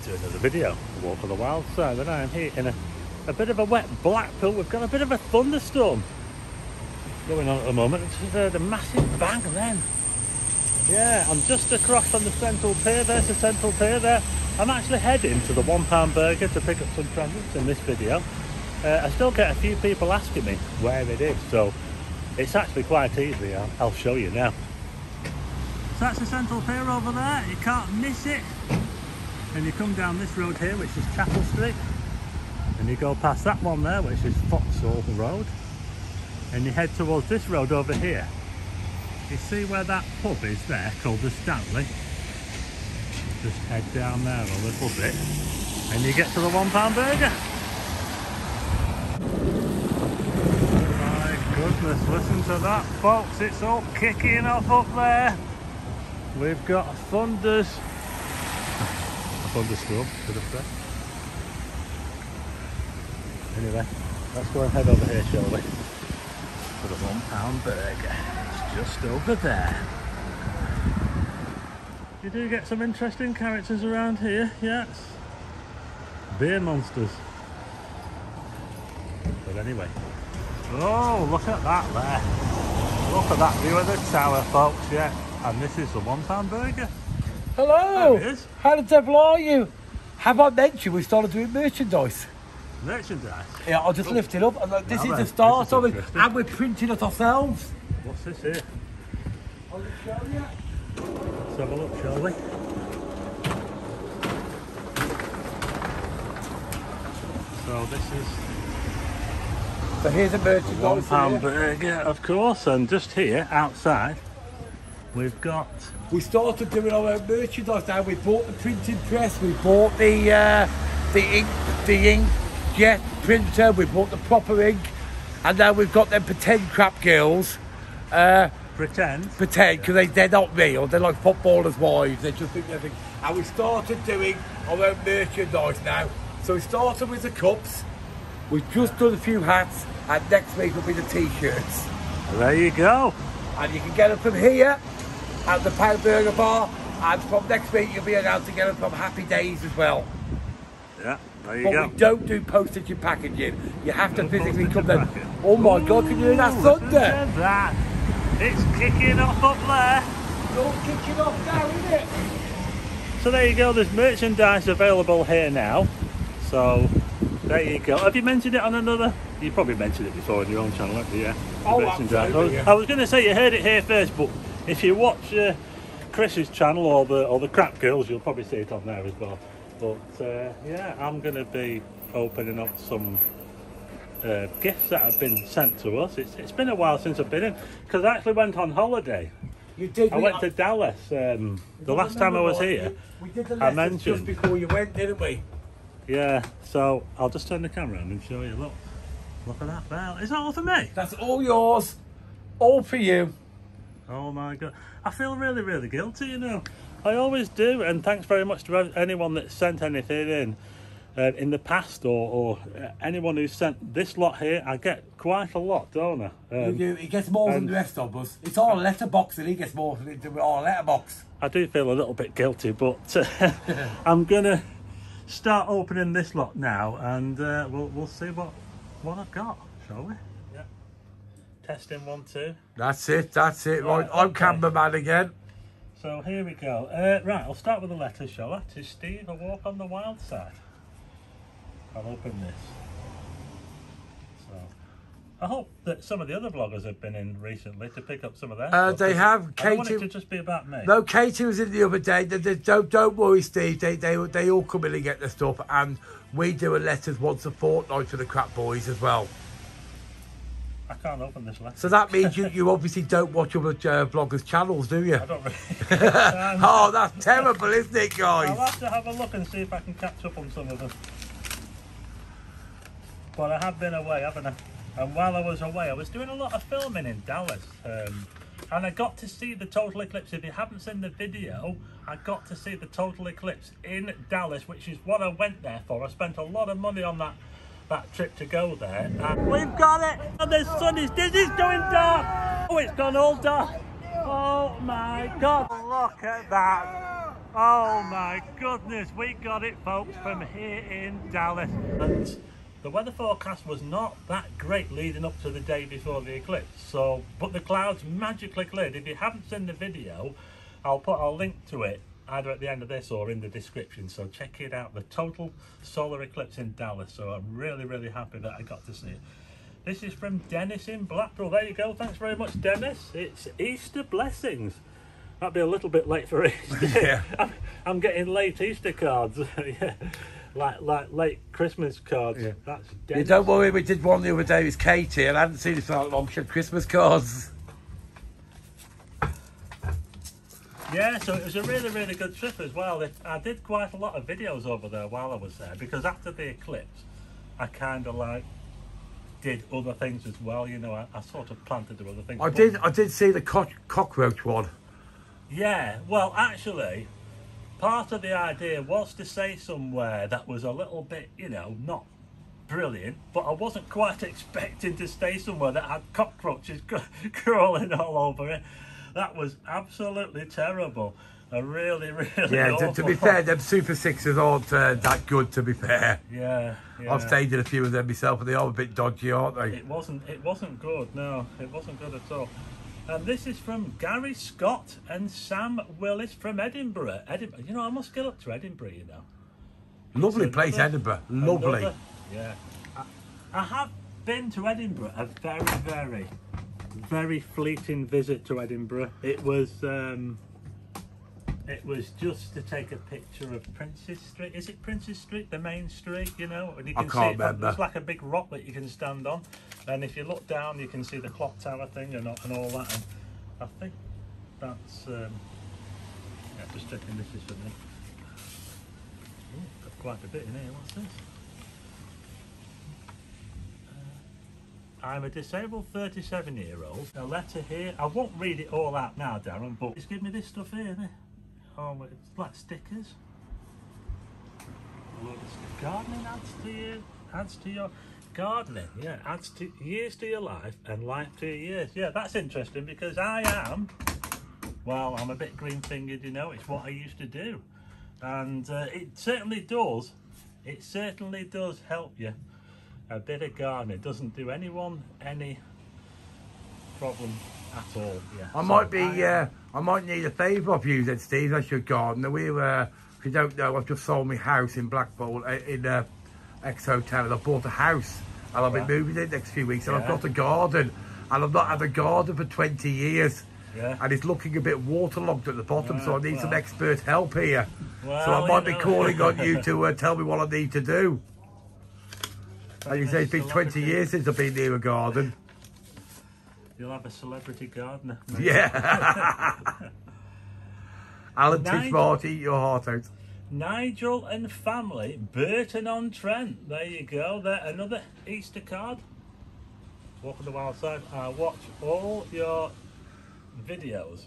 to another video, Walk on the Wild Side, and I am here in a bit of a wet Blackpool. We've got a bit of a thunderstorm going on at the moment. Just heard a massive bang then. Yeah, I'm just across from the Central Pier. There's the Central Pier there. I'm actually heading to the £1 Burger to pick up some presents in this video. I still get a few people asking me where it is, so it's actually quite easy. I'll show you now. So that's the Central Pier over there. You can't miss it. And you come down this road here, which is Chapel Street, and you go past that one there, which is Vauxhall Road, and you head towards this road over here. You see where that pub is there, called the Stanley? Just head down there a little bit, and you get to the £1 Burger. Oh my goodness, listen to that, folks. It's all kicking off up there. We've got thunders. Thunderstorm, should have said. Anyway, let's go and head over here, shall we? For the £1 Burger. It's just over there. You do get some interesting characters around here, yes. Beer monsters. But anyway. Oh, look at that there. Look at that view of the tower, folks, yeah. And this is the £1 Burger. Hello! There it is. How the devil are you? Have I mentioned we started doing merchandise? Merchandise? Yeah, I'll just lift it up. And like, this is the start of it. And we're printing it ourselves. What's this here? I'll just show you. Let's have a look, shall we? So this is... So here's a merchandise £1 Burger, of course. And just here, outside, we've got... We started doing our own merchandise now. We bought the printing press, we bought the inkjet printer, we bought the proper ink, and now we've got them pretend crap girls. Pretend, because they're not real. They're like footballers' wives. They just think everything. And we started doing our own merchandise now. So we started with the cups. We've just done a few hats, and next week will be the t-shirts. There you go. And you can get them from here at the £1 Burger Bar, and from next week you'll be allowed to get them from Happy Days as well. Yeah, there you go. But we don't do postage and packaging. You have to physically come there. Oh my God, can you hear that thunder? That. It's kicking off up there. It's all kicking off now, isn't it? So there you go, there's merchandise available here now. So there you go. Have you mentioned it on another? You probably mentioned it before on your own channel, haven't you? Yeah. Oh, absolutely, yeah. I was going to say you heard it here first, but if you watch Chris's channel or the Crap Girls, you'll probably see it on there as well. But yeah, I'm going to be opening up some gifts that have been sent to us. It's been a while since I've been in, because I actually went on holiday. You did. I went to Dallas the last time I was here. We did the I mentioned just before you went, didn't we? Yeah, so I'll just turn the camera on and show you. Look at that bell. Is that all for me? That's all yours. All for you. Oh my God. I feel really, really guilty, you know. I always do, and thanks very much to anyone that sent anything in the past, or anyone who sent this lot here. I get quite a lot, don't I? You do. He gets more than the rest of us. It's our letterbox, and he gets more than our letterbox. I do feel a little bit guilty, but I'm gonna start opening this lot now, and we'll see what I've got, shall we? Yeah. Testing 1, 2. That's it. Right, I'm okay. Cameraman again. So here we go. Right, I'll start with the letters, shall I? To Steve, a Walk on the Wild Side. I'll open this. So I hope that some of the other vloggers have been in recently to pick up some of their They have. Katie, I don't want it to just be about me. No, Katie was in the other day. Don't worry, Steve. They all come in and get their stuff, and we do a letters once a fortnight for the Crap Boys as well. I can't open this letter. So that means you obviously don't watch other vloggers' channels, do you? I don't really. Oh, that's terrible, isn't it, guys? I'll have to have a look and see if I can catch up on some of them. But I have been away, haven't I? And while I was away, I was doing a lot of filming in Dallas. And I got to see the total eclipse. If you haven't seen the video, I got to see the total eclipse in Dallas, which is what I went there for. I spent a lot of money on that trip to go there. And we've got it! And the sun is going dark! Oh, it's gone all dark! Oh my God! Look at that! Oh my goodness, we got it folks from here in Dallas. And the weather forecast was not that great leading up to the day before the eclipse. So, but the clouds magically cleared. If you haven't seen the video, I'll put a link to it either at the end of this or in the description. So check it out, the total solar eclipse in Dallas. So I'm really, really happy that I got to see it. This is from Dennis in Blackpool. There you go. Thanks very much, Dennis. It's Easter blessings. That'd be a little bit late for Easter. Yeah. I'm getting late Easter cards. Yeah. Like late Christmas cards. Yeah. That's You don't worry, we did one the other day with Katie and I hadn't seen it for that long. She had Christmas cards. Yeah, so it was a really, really good trip as well. I did quite a lot of videos over there while I was there, because after the eclipse, I kind of like did other things as well. You know, I sort of planned to do other things. I did see the cockroach one. Yeah, well, actually, part of the idea was to say somewhere that was a little bit, you know, not brilliant, but I wasn't quite expecting to stay somewhere that had cockroaches crawling all over it. That was absolutely terrible. A really, really awful. To be fair, them Super Sixes aren't that good, to be fair. Yeah. I've stayed in a few of them myself and they are a bit dodgy, aren't they? It wasn't good, no. It wasn't good at all. And this is from Gary Scott and Sam Willis from Edinburgh. You know, I must get up to Edinburgh, you know. Lovely place, Edinburgh. Lovely. Yeah. I have been to Edinburgh, a very, very, very fleeting visit to Edinburgh. It was just to take a picture of Princes Street. Is it Princes Street, the main street, you know? And you can I can't remember. It's like a big rock that you can stand on. And if you look down, you can see the clock tower thing and all that. And I think that's... yeah, just checking this is for me. Ooh, got quite a bit in here. What's this? I'm a disabled 37-year-old. A letter here. I won't read it all out now, Darren, but it's giving me this stuff here, isn't it? Oh, it's like stickers. A load of stickers. Gardening adds to your gardening. Yeah, adds to years to your life and life to your years. Yeah, that's interesting because I'm a bit green-fingered, you know. It's what I used to do, and it certainly does. It certainly does help you. A bit of gardening doesn't do anyone any problem at all. Yeah. I might need a favour of you then, Steve, as your gardener. If you don't know, I've just sold my house in Blackpool in ex-hotel, and I bought a house and I'll be moving in next few weeks, and I've got a garden, and I've not had a garden for 20 years. Yeah. And it's looking a bit waterlogged at the bottom, so I need some expert help here. Well, so I might be calling on you to tell me what I need to do. And you say it's been 20 years since I've been near a garden. You'll have a celebrity gardener. Maybe. Yeah. Alan Tishmart, eat your heart out. Nigel and family, Burton-on-Trent. There you go. There, another Easter card. Walk on the wild side. I watch all your videos.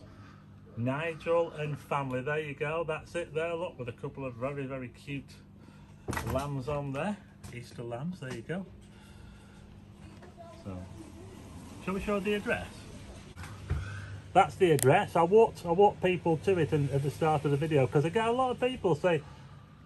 Nigel and family. There you go. That's it there. Look, with a couple of very, very cute lambs on there. Easter lambs, there you go. So, shall we show the address? That's the address. I walked people to it at the start of the video because I get a lot of people say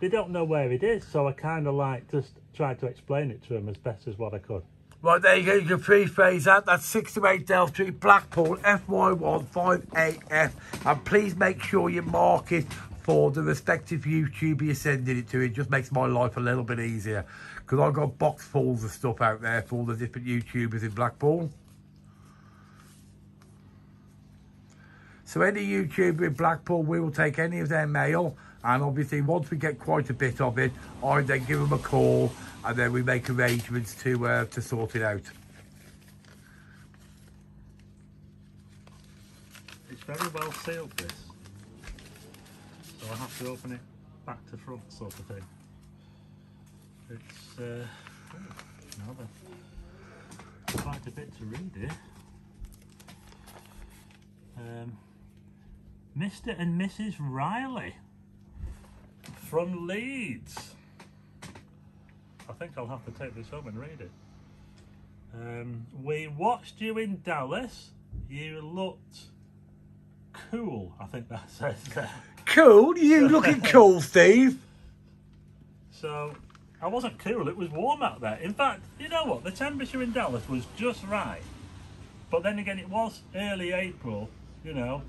they don't know where it is, so I kind of like just tried to explain it to them as best as what I could. Right, there you go, you can rephrase that. That's 628 Dell Street, Blackpool, FY15AF. And please make sure you mark it for the respective YouTuber you're sending it to. It just makes my life a little bit easier, because I've got box fulls of stuff out there for all the different YouTubers in Blackpool. So any YouTuber in Blackpool, we will take any of their mail, and obviously once we get quite a bit of it, I then give them a call, and then we make arrangements to sort it out. It's very well sealed, this. So I have to open it back to front, sort of thing. It's quite a bit to read here. Mr. and Mrs. Riley from Leeds. I think I'll have to take this home and read it. We watched you in Dallas. You looked cool, I think that says there. Cool? You looking cool, Steve? So, I wasn't cool, it was warm out there. In fact, you know what, the temperature in Dallas was just right. But then again, it was early April, you know.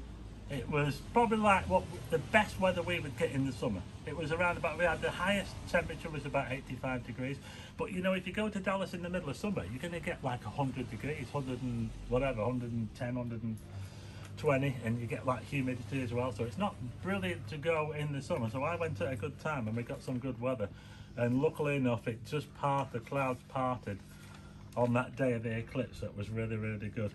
It was probably like what the best weather we would get in the summer. It was around about, we had the highest temperature was about 85 degrees. But you know, if you go to Dallas in the middle of summer, you're going to get like 100 degrees, 100 and whatever, 110, 120, and you get like humidity as well. So it's not brilliant to go in the summer. So I went at a good time and we got some good weather. And luckily enough, it just parted, the clouds parted on that day of the eclipse. That was really, really good.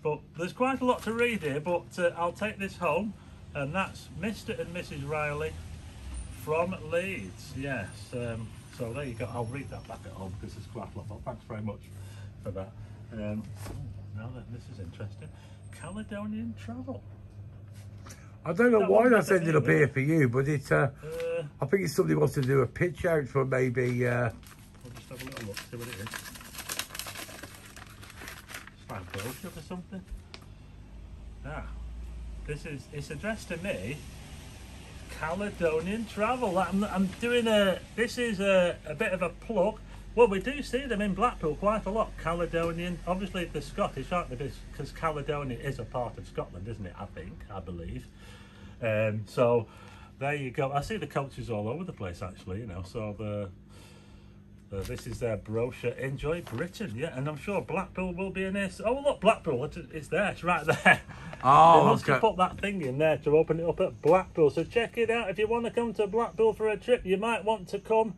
But there's quite a lot to read here, but I'll take this home, and that's Mr. and Mrs. Riley from Leeds. Yes, so there you go. I'll read that back at home because there's quite a lot. Well, thanks very much for that. Now that this is interesting, Caledonian travel. I don't know why that's ended up here for you, but it's. I think it's somebody wants to do a pitch out for maybe. We'll just have a little look, see what it is. Like brochure or something. It's addressed to me, Caledonian travel. I'm doing this is a bit of a plug. Well, we do see them in Blackpool quite a lot. Caledonian, obviously the Scottish, aren't they? Because Caledonia is a part of Scotland, isn't it? I believe. So there you go. I see the coaches all over the place, actually. You know, so this is their brochure. Enjoy Britain, yeah, and I'm sure Blackpool will be in this. Oh look, Blackpool, it's there, it's right there. Oh, they must have put that thing in there to open it up at Blackpool. So check it out. If you want to come to Blackpool for a trip, you might want to come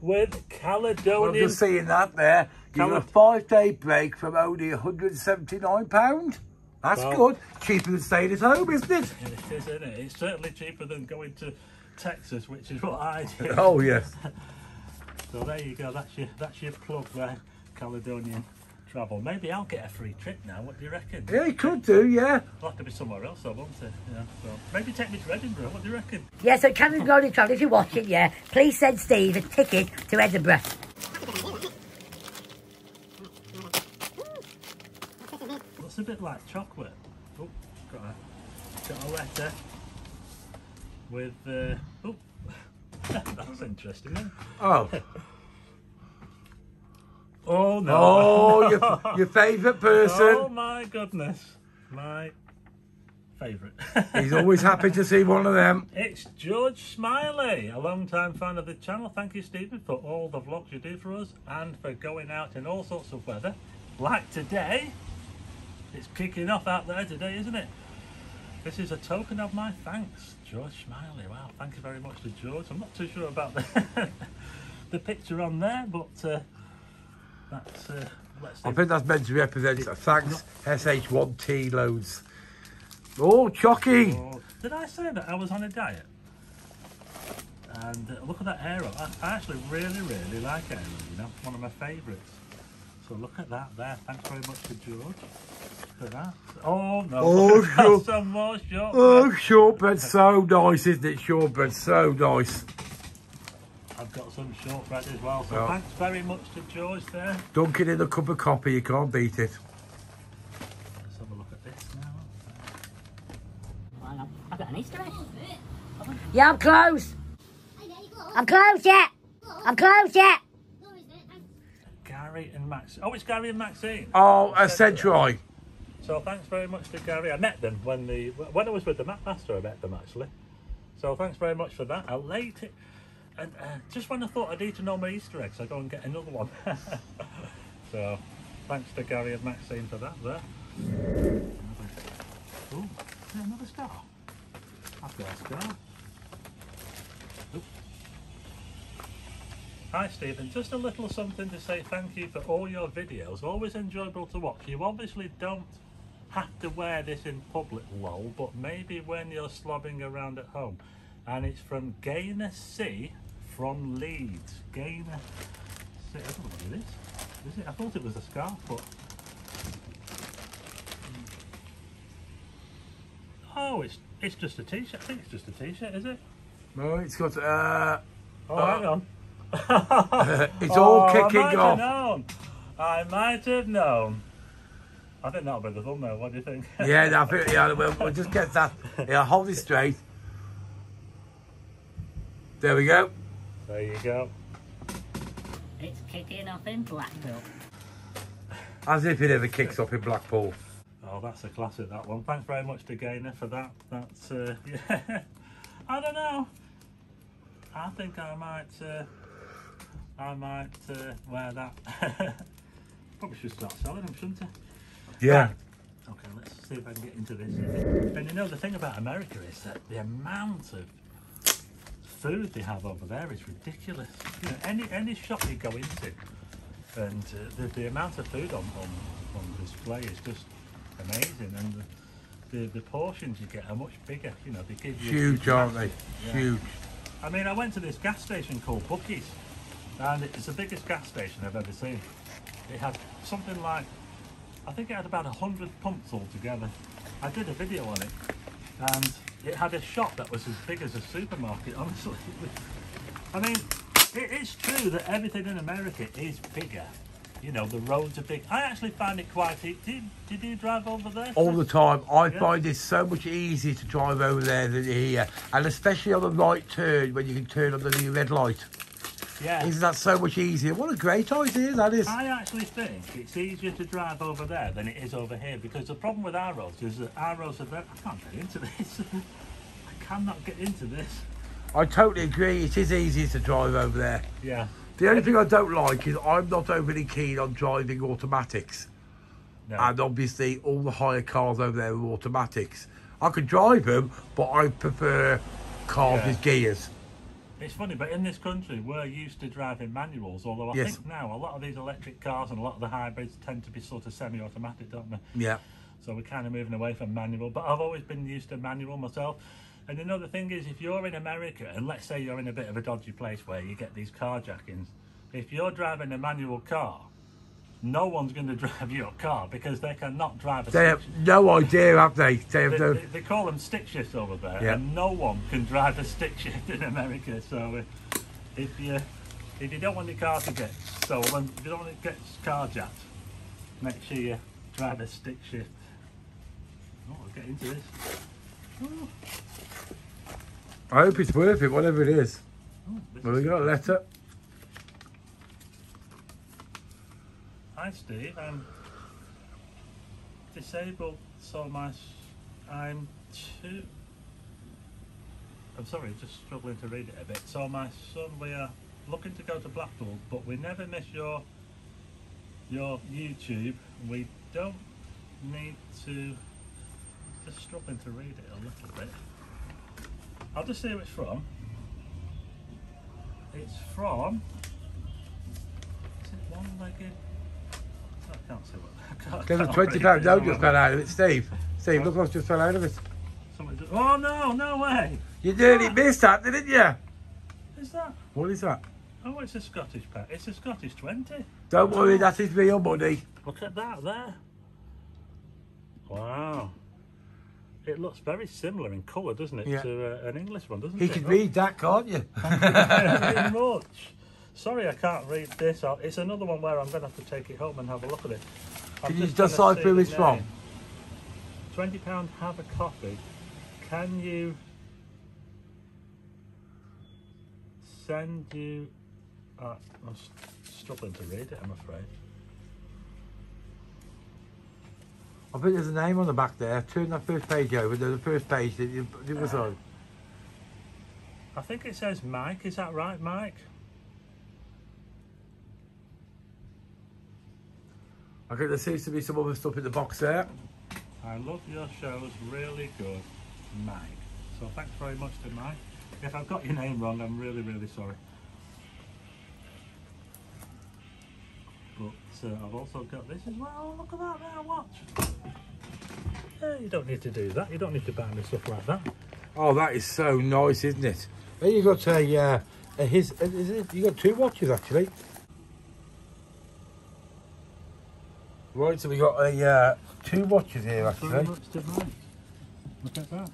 with Caledonian. I'm just seeing that there. You got a 5-day break from only £179. That's good. Cheaper than staying at home, isn't it? It is, isn't it? It's certainly cheaper than going to Texas, which is what I do. Oh yes. So there you go, that's your plug there, Caledonian travel. Maybe I'll get a free trip now, what do you reckon? Yeah, you could do, yeah. It'll have to be somewhere else though, won't it? Yeah, so maybe take me to Edinburgh, what do you reckon? Yeah, so Caledonian travel, if you're watching, yeah, please send Steve a ticket to Edinburgh. Looks a bit like chocolate. Oh, got a letter with, oh, that's interesting, then. Oh. Oh no. Oh, your favourite person. Oh my goodness. My favourite. He's always happy to see one of them. It's George Smiley, a long-time fan of the channel. Thank you, Stephen, for all the vlogs you do for us and for going out in all sorts of weather. Like today. It's kicking off out there today, isn't it? This is a token of my thanks, George Smiley. Wow, thank you very much to George. I'm not too sure about the picture on there, but that's let's see. I think that's meant to represent thanks SH1T loads. Oh, chocky. Oh, did I say that I was on a diet? And look at that arrow. I actually really like arrow, you know, one of my favourites. So look at that there. Thanks very much to George for that. Oh no, oh, some more shortbread. Oh, shortbread's so nice, isn't it? Shortbread's so nice. I've got some shortbread as well, so thanks very much to George there. Dunk it in a cup of coffee, you can't beat it. Let's have a look at this now. I've got an Easter egg. Yeah, I'm close. I'm close yet. I'm close yet. Gary and Max. Oh, it's Gary and Maxine. Oh, a Centroy. So thanks very much to Gary. I met them when I was with the Map Master. I met them actually. So thanks very much for that. I'll late it. And just when I thought I'd eaten all my Easter eggs, I go and get another one. So thanks to Gary and Maxine for that there. Oh, another star. I've got a star. Ooh. Hi Stephen, just a little something to say thank you for all your videos. Always enjoyable to watch. You obviously don't have to wear this in public, lol, but maybe when you're slobbing around at home. And it's from Gainer C from Leeds. Gainer C. I don't know what it is. Is it? I thought it was a scarf, but oh, it's just a t-shirt. I think it's just a t-shirt, is it? No, it's got hang on. It's all kicking off. I might have known. I think that'll be the thumbnail. What do you think? Yeah, I think, yeah, we'll just get that. Yeah, hold it straight. There we go. There you go. It's kicking off in Blackpool. As if it ever kicks off in Blackpool. Oh, that's a classic, that one. Thanks very much to Gaynor for that. That's, yeah. I don't know. I think I might wear that. Probably should start selling them, shouldn't I? Yeah. Right. Okay, let's see if I can get into this. And you know, the thing about America is that the amount of food they have over there is ridiculous. You know, any shop you go into, and the amount of food on display is just amazing, and the portions you get are much bigger. You know, they give you huge, aren't they? Yeah. Huge. I mean, I went to this gas station called Bucky's, and it's the biggest gas station I've ever seen. It had something like, I think it had about 100 pumps altogether. I did a video on it, and it had a shop that was as big as a supermarket, honestly. I mean, it's true that everything in America is bigger. You know, the roads are big. I actually find it quite easy. Did you drive over there? All the time. I find it so much easier to drive over there than here. And especially on the right turn, when you can turn on the new red light. Yeah. Isn't that so much easier? What a great idea that is. I actually think it's easier to drive over there than it is over here, because the problem with our roads is that our roads are very... I can't get into this. I cannot get into this. I totally agree. It is easier to drive over there. Yeah. The only thing I don't like is I'm not overly keen on driving automatics. No. And obviously all the higher cars over there are automatics. I could drive them, but I prefer cars with gears. It's funny, but in this country, we're used to driving manuals, although I think now a lot of these electric cars and a lot of the hybrids tend to be sort of semi-automatic, don't they? Yeah. So we're kind of moving away from manual, but I've always been used to manual myself. And another thing is, if you're in America, and let's say you're in a bit of a dodgy place where you get these carjackings, if you're driving a manual car, no one's going to drive your car because they cannot drive a They have no idea, have they? They call them stick shifts over there, and no one can drive a stick shift in America. So if you don't want your car to get stolen, if you don't want it to get carjacked, make sure you drive a stick shift. Oh, I'll get into this. Oh. I hope it's worth it, whatever it is. Oh, Well, we got a letter. Hi Steve, I'm disabled, so I'm sorry, just struggling to read it a bit. So my son, we are looking to go to Blackpool, but we never miss your YouTube. We don't need to, just struggling to read it a little bit. I'll just see who it's from. It's from, is it one-legged? I can't see what. There's a £20 note just fell out of it, Steve. Steve, look what's just fell out of it. Oh no, no way! You nearly missed that, didn't you? Is that? What is that? Oh, it's a Scottish pack. It's a Scottish 20. Don't worry, that is real money. Look at that there. Wow. It looks very similar in colour, doesn't it, to an English one, doesn't it? You can read that, can't you? Thank you very much. Sorry, I can't read this. It's another one where I'm going to have to take it home and have a look at it. Can you decipher who it's from? £20, have a coffee. Can you send you... I'm struggling to read it, I'm afraid. I think there's a name on the back there. Turn that first page over. There's the first page that you was on. I think it says Mike. Is that right, Mike? I think there seems to be some other stuff in the box there. I love your shows, really good, Mike. So thanks very much to Mike. If I've got your name wrong, I'm really, really sorry. But I've also got this as well. Look at that there, watch. Yeah, you don't need to do that. You don't need to buy me stuff like that. Oh, that is so nice, isn't it? Then you got you got two watches actually. Right, so we got two watches here actually. Very much to Mike. Look at that.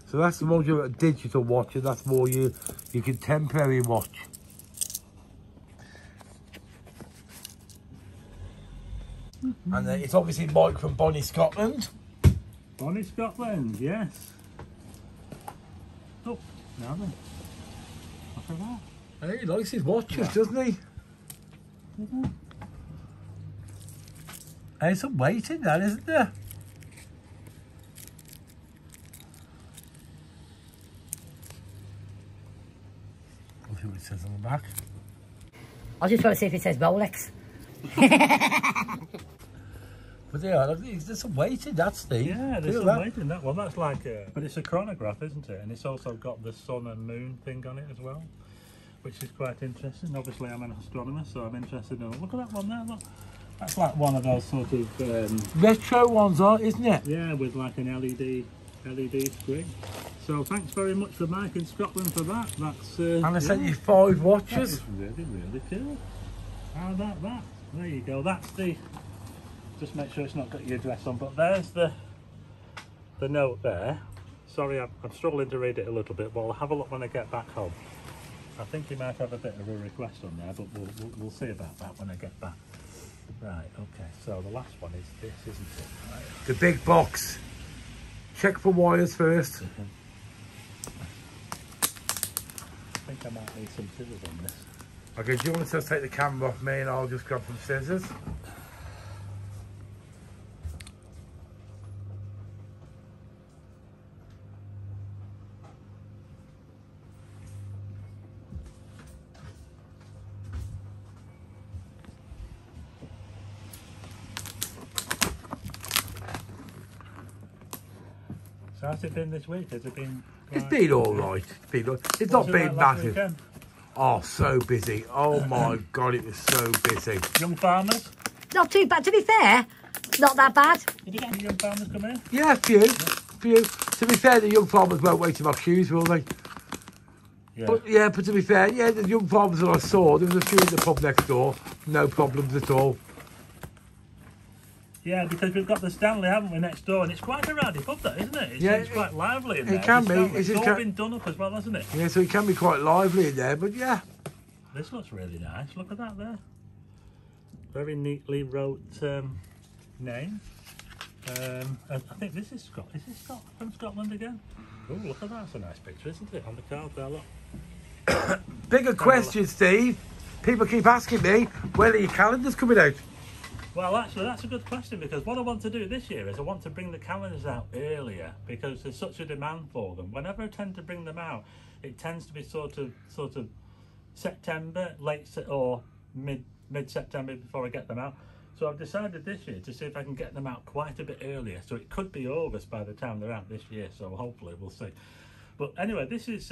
So that's the more your digital watch, and that's more your contemporary watch. And it's obviously Mike from Bonnie, Scotland. Bonnie, Scotland, yes. Oh, now then. Look at that. Hey, he likes his watches, doesn't he? Mm-hmm. There's some weight in that, isn't there? I'll see what it says on the back. I just want to see if it says Rolex. But yeah, look, there's some weight in that, Steve. Yeah, there's some weight in that one. That's like but it's a chronograph, isn't it? And it's also got the sun and moon thing on it as well, which is quite interesting. Obviously, I'm an astronomer, so I'm interested in. Look at that one there. Look. That's like one of those sort of retro ones, isn't it? Yeah, with like an LED screen. So thanks very much for Mike in Scotland for that. That's and I sent you 5 watches. That's really cool. How about that? There you go. That's the. Just make sure it's not got your address on, but there's the note there. Sorry, I'm struggling to read it a little bit, but I'll have a look when I get back home. I think he might have a bit of a request on there, but we'll see about that when I get back. Right, okay, so the last one is this, isn't it? Right. The big box. Check for wires first. I think I might need some scissors on this. Okay, do you want to just take the camera off me and I'll just grab some scissors? So how's it been this week? Has it been... It's been all right. It's not been massive. Oh, so busy. Oh my God, it was so busy. Young farmers? Not too bad. To be fair, not that bad. Did you get any young farmers come in? Yeah, a few. To be fair, the young farmers won't wait in my queues, will they? Yeah. But to be fair, yeah, the young farmers that I saw, there was a few in the pub next door. No problems at all. Yeah, because we've got the Stanley, haven't we, next door, and it's quite a rowdy pub, that, isn't it? It's quite lively in there. It can be. It's all been done up as well, hasn't it? Yeah, so it can be quite lively in there, but yeah. This looks really nice. Look at that there. Very neatly wrote name. I think this is Scott. Is this Scott from Scotland again? Oh, look at that. That's a nice picture, isn't it? On the card there, look. Bigger question, Steve. People keep asking me, when are your calendars coming out? Well, actually, that's a good question, because what I want to do this year is I want to bring the calendars out earlier, because there's such a demand for them. Whenever I tend to bring them out, it tends to be sort of September, or mid-September before I get them out. So I've decided this year to see if I can get them out quite a bit earlier. So it could be August by the time they're out this year. So hopefully we'll see. But anyway, this is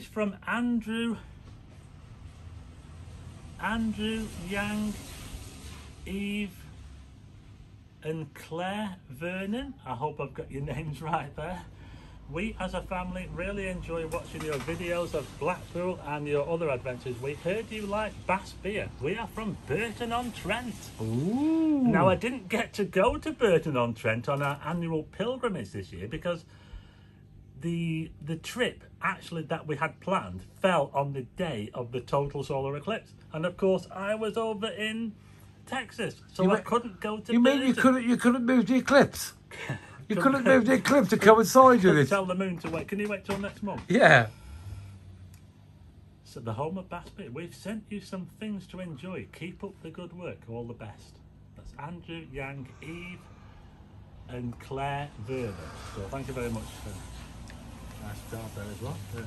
from Andrew Yang, Eve and Claire Vernon. I hope I've got your names right there. We as a family really enjoy watching your videos of Blackpool and your other adventures. We heard you like Bass beer. We are from Burton-on-Trent. Ooh. Now, I didn't get to go to Burton-on-Trent on our annual pilgrimage this year because the trip actually that we had planned fell on the day of the total solar eclipse. And of course, I was over in Texas, so I couldn't go to. You mean you couldn't move the eclipse? You couldn't move the eclipse to coincide with it. Tell the moon to wait. Can you wait till next month? Yeah. So the home of Bass Beer. We've sent you some things to enjoy. Keep up the good work. All the best. That's Andrew, Yang, Eve, and Claire Vernon. So thank you very much. Nice job there as well. So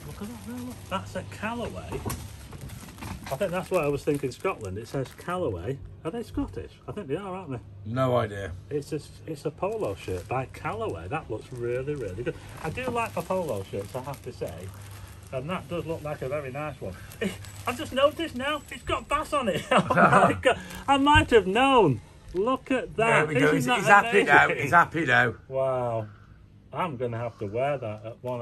look at that there. Look. That's a Callaway. I think that's what I was thinking. Scotland. It says Callaway. Are they Scottish? I think they are, aren't they? No idea. It's a polo shirt by Callaway. That looks really, really good. I do like my polo shirts, I have to say. And that does look like a very nice one. I've just noticed now, it's got Bass on it. Oh my God. I might have known. Look at that. There we go. He's happy now. He's happy now. Wow. I'm going to have to wear that at one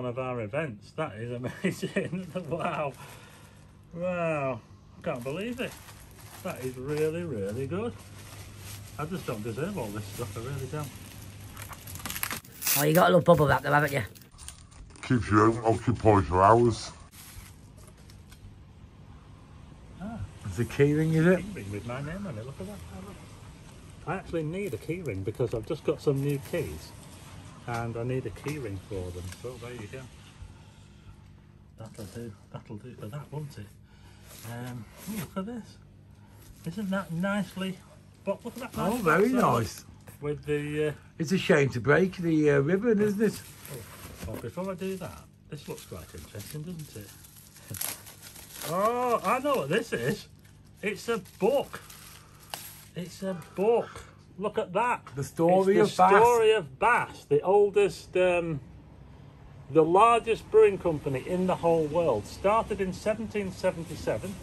of our events. That is amazing. Wow. Wow. Can't believe it. That is really, really good. I just don't deserve all this stuff, I really don't. Oh, you got a little bubble wrap though, haven't you? Keeps you occupied for hours. Ah. It's a key ring, is it? Key ring with my name on it, look at that. I actually need a key ring because I've just got some new keys. and I need a key ring for them. So there you go. That'll do for that, won't it? Look at this. Isn't that nicely? But look at that. Oh, very nice. With the. It's a shame to break the ribbon, isn't it? Oh, before I do that, this looks quite interesting, doesn't it? Oh, I know what this is. It's a book. It's a book. Look at that. The story of Bass. The story of Bass, the oldest, the largest brewing company in the whole world. Started in 1777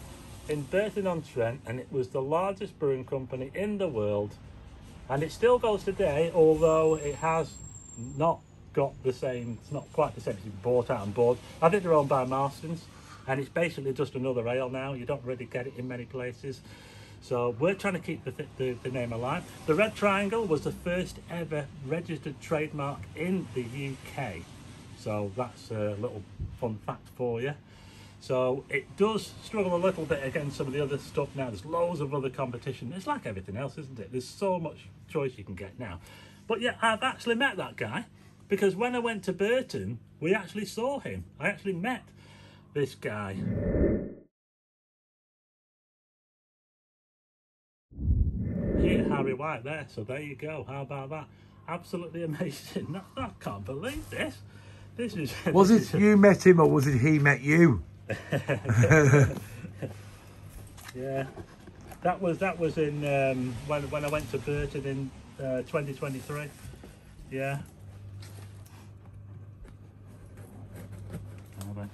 in Burton-on-Trent, and it was the largest brewing company in the world. And it still goes today, although it has not got the same, it's not quite the same. It's bought out and bought. I think they're owned by Marston's, and it's basically just another ale now. You don't really get it in many places. So we're trying to keep the name alive. The Red Triangle was the first ever registered trademark in the UK. So that's a little fun fact for you. So it does struggle a little bit against some of the other stuff now. There's loads of other competition. It's like everything else, isn't it? There's so much choice you can get now. But yeah, I've actually met that guy, because when I went to Burton, we actually saw him. I actually met this guy. Here, Harry White there. So there you go. How about that? Absolutely amazing. I can't believe this. This is. Was it you met him, or was it he met you? Yeah, that was in when I went to Burton in 2023. Yeah. Oh, then.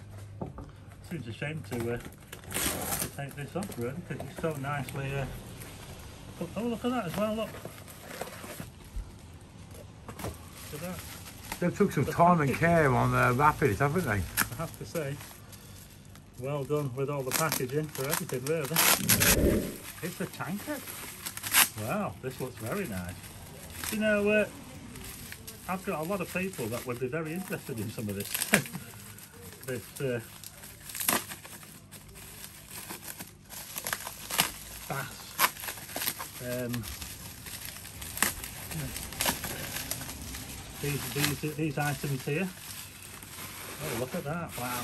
Seems a shame to take this off, really, because it's so nicely. Oh, look at that as well. Look. Look at that. They took some time and care on wrapping it, haven't they? I have to say. Well done with all the packaging for everything, really. It's a tankard. Wow, this looks very nice. You know, I've got a lot of people that would be very interested in some of this. This Bass. These items here. Oh, look at that! Wow.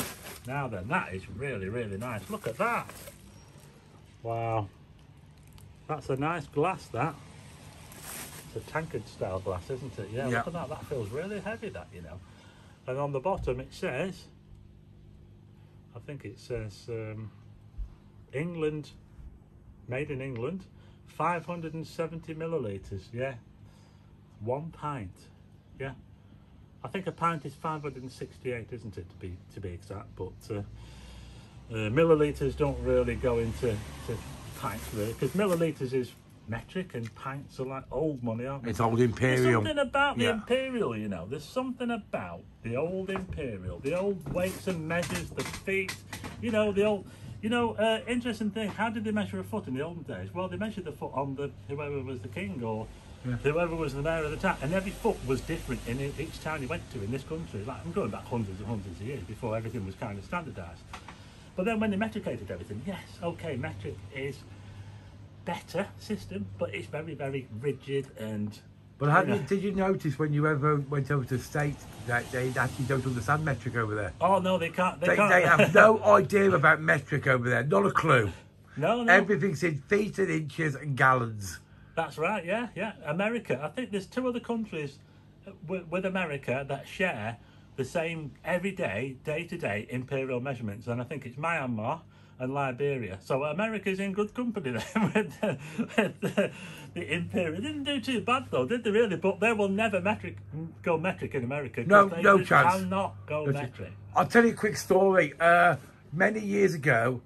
Now then, that is really, really nice. Look at that. Wow. That's a nice glass, that. It's a tankard style glass, isn't it? Yeah, look at that. That feels really heavy, that, you know. And on the bottom it says, I think it says, England, made in England, 570 millilitres, yeah. 1 pint, yeah. I think a pint is 568, isn't it, to be exact? But millilitres don't really go into pints, really, because millilitres is metric and pints are like old money, aren't they? It's old imperial. There's something about the imperial, you know. There's something about the old imperial, the old weights and measures, the feet, you know, the old. You know, interesting thing. How did they measure a foot in the olden days? Well, they measured the foot on whoever was the king or. Yeah. Whoever was the mayor of the town, and every foot was different in each town you went to in this country. Like, I'm going back hundreds and hundreds of years before everything was kind of standardised. But then when they metricated everything, yes, okay, metric is better system, but it's very, very rigid and. But did you notice when you ever went over to the States that they actually don't understand metric over there? Oh no, they can't. They have no idea about metric over there. Not a clue. No. Everything's in feet and inches and gallons. That's right, yeah. America, I think there's 2 other countries with America that share the same day to day imperial measurements, and I think it's Myanmar and Liberia. So America's in good company there with the imperial. They didn't do too bad though, did they really? But they will never go metric in America. No they chance. Cannot go metric. I'll tell you a quick story. Many years ago,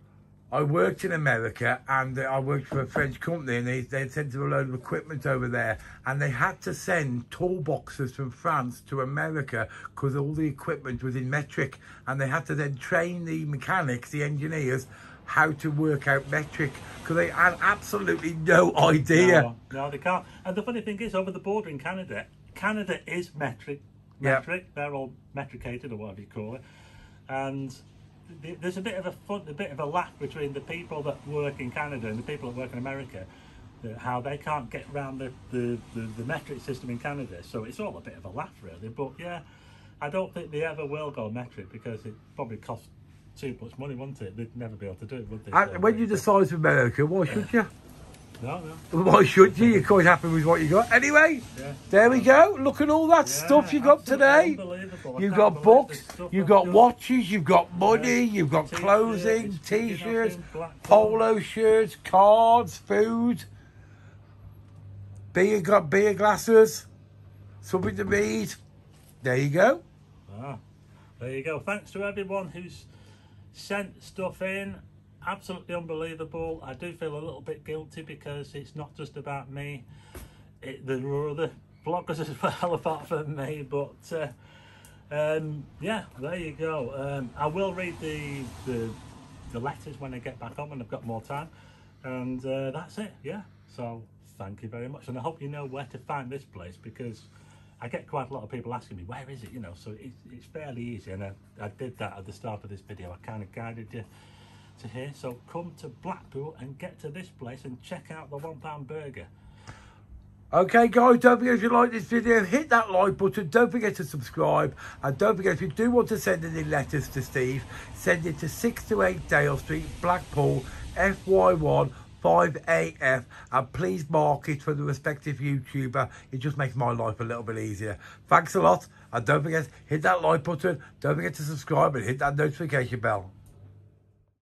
I worked in America, and I worked for a French company, and they sent a load of equipment over there, and they had to send toolboxes from France to America because all the equipment was in metric, and they had to then train the mechanics, the engineers, how to work out metric because they had absolutely no idea. No, they can't. And the funny thing is, over the border in Canada is metric. They're all metricated or whatever you call it, and there's a bit of a laugh between the people that work in Canada and the people that work in America. how they can't get around the metric system in Canada. So it's all a bit of a laugh, really. But yeah, I don't think they ever will go metric because it probably costs too much money, wouldn't it? They'd never be able to do it, would they? And when you decide to America, why should you? No. Why should you? You're quite happy with what you got. Anyway, there we go. Look at all that stuff you got today. You've got books, you've got watches, you've got money, you've got clothing, t-shirts, polo shirts, cards, food, beer glasses, something to read. There you go. There you go. Thanks to everyone who's sent stuff in. Absolutely unbelievable. I do feel a little bit guilty because it's not just about me. There are other vloggers as well apart from me, but yeah, there you go. I will read the letters when I get back home and I've got more time, and that's it. Yeah, so thank you very much, and I hope you know where to find this place, because I get quite a lot of people asking me, where is it, you know, so it's fairly easy, and I did that at the start of this video. I kind of guided you to here. So come to Blackpool and get to this place and check out the £1 burger. Okay guys, don't forget, if you like this video, hit that like button, don't forget to subscribe, and don't forget, if you do want to send any letters to Steve, send it to 6 to 8 Dale Street, Blackpool, FY1 5AF, and please mark it for the respective YouTuber. It just makes my life a little bit easier. Thanks a lot, and don't forget, hit that like button, don't forget to subscribe and hit that notification bell.